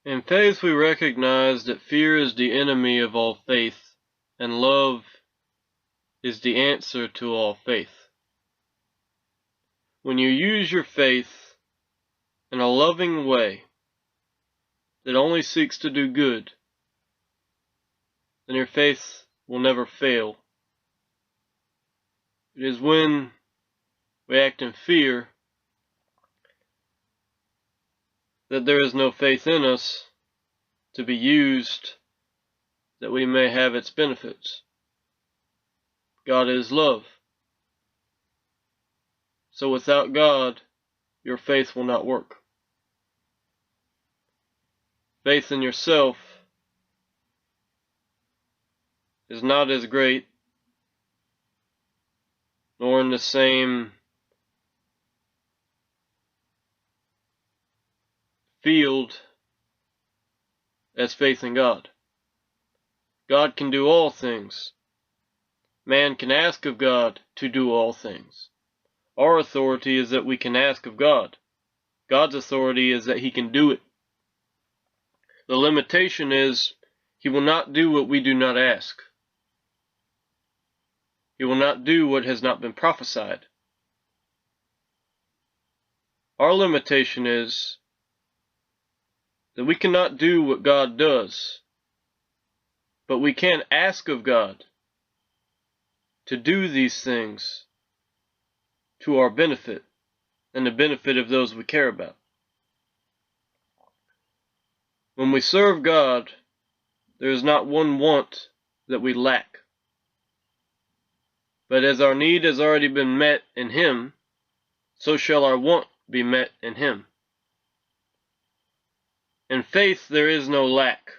In faith we recognize that fear is the enemy of all faith, and love is the answer to all faith. When you use your faith in a loving way that only seeks to do good, then your faith will never fail. It is when we act in fear that there is no faith in us to be used that we may have its benefits. God is love. So without God, your faith will not work. Faith in yourself is not as great, nor in the same field as faith in God. God can do all things. Man can ask of God to do all things. Our authority is that we can ask of God. God's authority is that He can do it. The limitation is He will not do what we do not ask. He will not do what has not been prophesied. Our limitation is that we cannot do what God does, but we can ask of God to do these things to our benefit and the benefit of those we care about. When we serve God, there is not one want that we lack. But as our need has already been met in Him, so shall our want be met in Him. In faith there is no lack.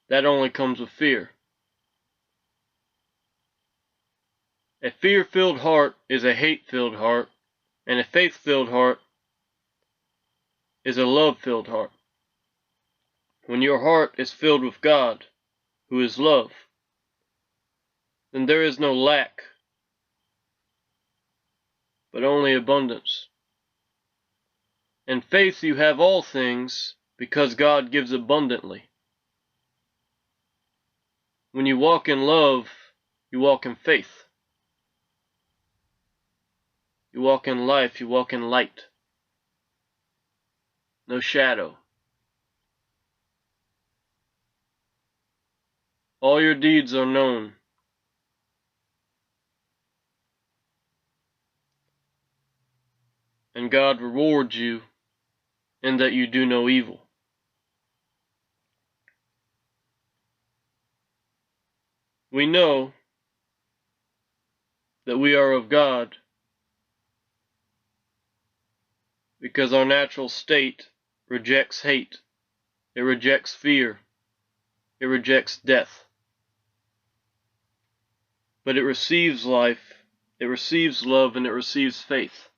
That only comes with fear. A fear-filled heart is a hate-filled heart, and a faith-filled heart is a love-filled heart. When your heart is filled with God, who is love, then there is no lack, but only abundance. In faith you have all things, because God gives abundantly. When you walk in love, you walk in faith. You walk in life, you walk in light. No shadow. All your deeds are known. And God rewards you in that you do no evil. We know that we are of God because our natural state rejects hate, it rejects fear, it rejects death. But it receives life, it receives love, and it receives faith.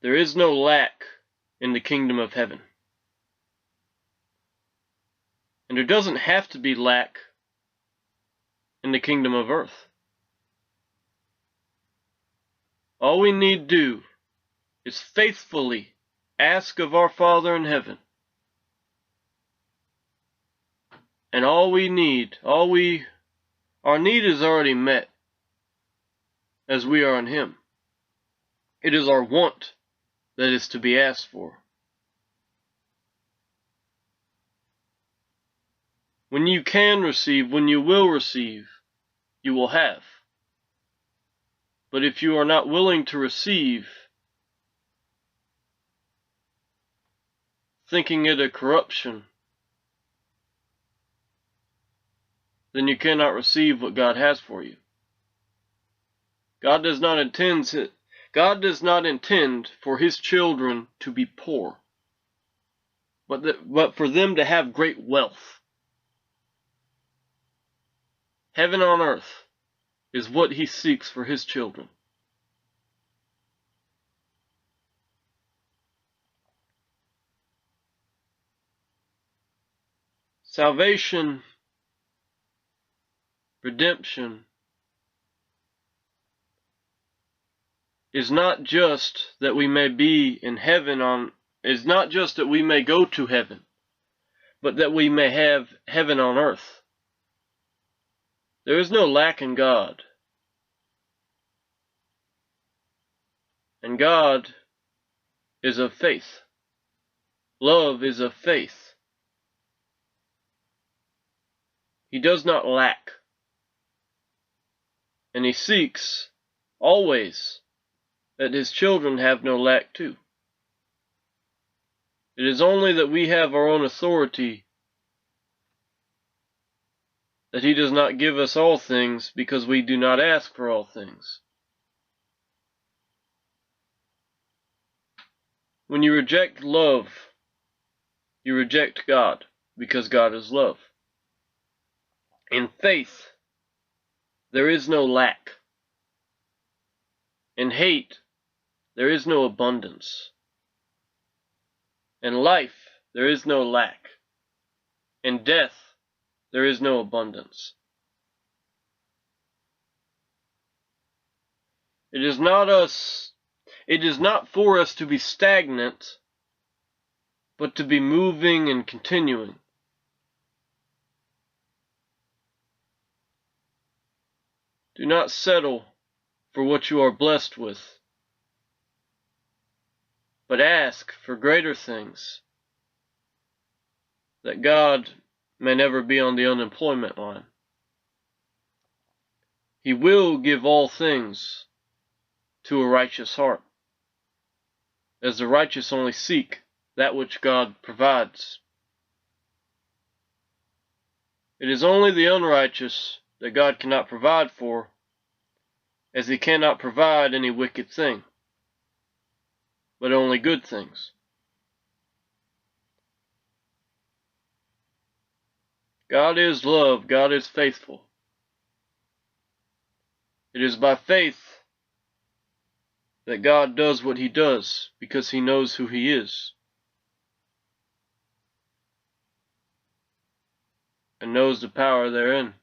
There is no lack in the kingdom of heaven. And there doesn't have to be lack in the kingdom of earth. All we need do is faithfully ask of our Father in heaven. And our need is already met as we are in Him. It is our want that is to be asked for. When you can receive, when you will receive, you will have. But if you are not willing to receive, thinking it a corruption, then you cannot receive what God has for you. God does not intend for His children to be poor, but for them to have great wealth. Heaven on earth is what He seeks for His children. Salvation, redemption, is not just that we may be in heaven on is not just that we may go to heaven, but that we may have heaven on earth. There is no lack in God. And God is of faith. Love is of faith. He does not lack. And He seeks always that His children have no lack too. It is only that we have our own authority that He does not give us all things, because we do not ask for all things. When you reject love, you reject God, because God is love. In faith, there is no lack. In hate, there is no abundance. In life, there is no lack. In death, there is no abundance. It is not for us to be stagnant, but to be moving and continuing. Do not settle for what you are blessed with, but ask for greater things, that God may never be on the unemployment line. He will give all things to a righteous heart, as the righteous only seek that which God provides. It is only the unrighteous that God cannot provide for, as He cannot provide any wicked thing, but only good things. God is love, God is faithful. It is by faith that God does what He does, because He knows who He is, and knows the power therein.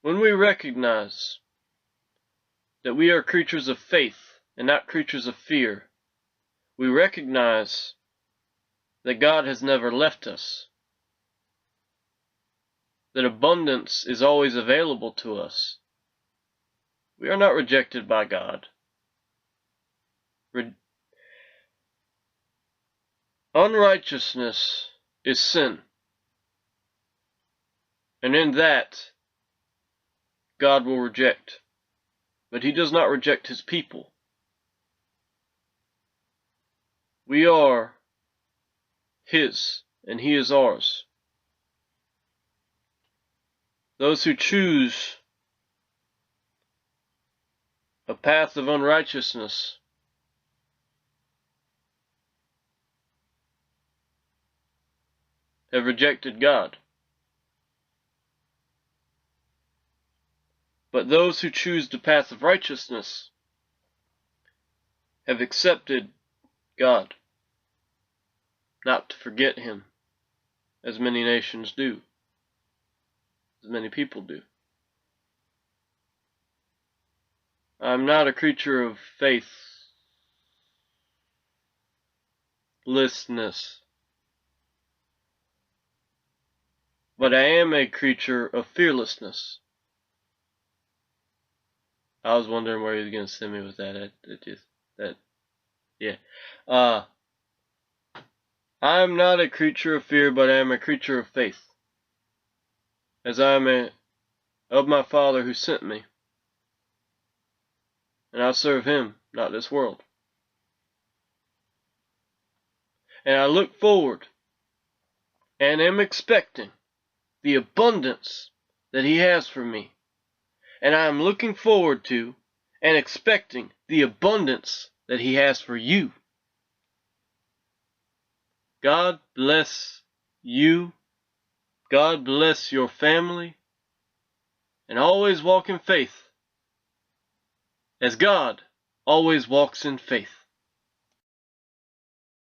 When we recognize that we are creatures of faith and not creatures of fear, we recognize that God has never left us, that abundance is always available to us. We are not rejected by God. Unrighteousness is sin, and in that God will reject, but He does not reject His people. We are His, and He is ours. Those who choose a path of unrighteousness have rejected God. But those who choose the path of righteousness have accepted God, not to forget Him, as many nations do, as many people do. I'm not a creature of faithlessness, but I am a creature of fearlessness. I was wondering where he was going to send me with that. I'm not a creature of fear, but I am a creature of faith, as I am of my Father who sent me, and I serve Him, not this world. And I look forward and am expecting the abundance that He has for me. And I am looking forward to and expecting the abundance that He has for you. God bless you. God bless your family. And always walk in faith, as God always walks in faith.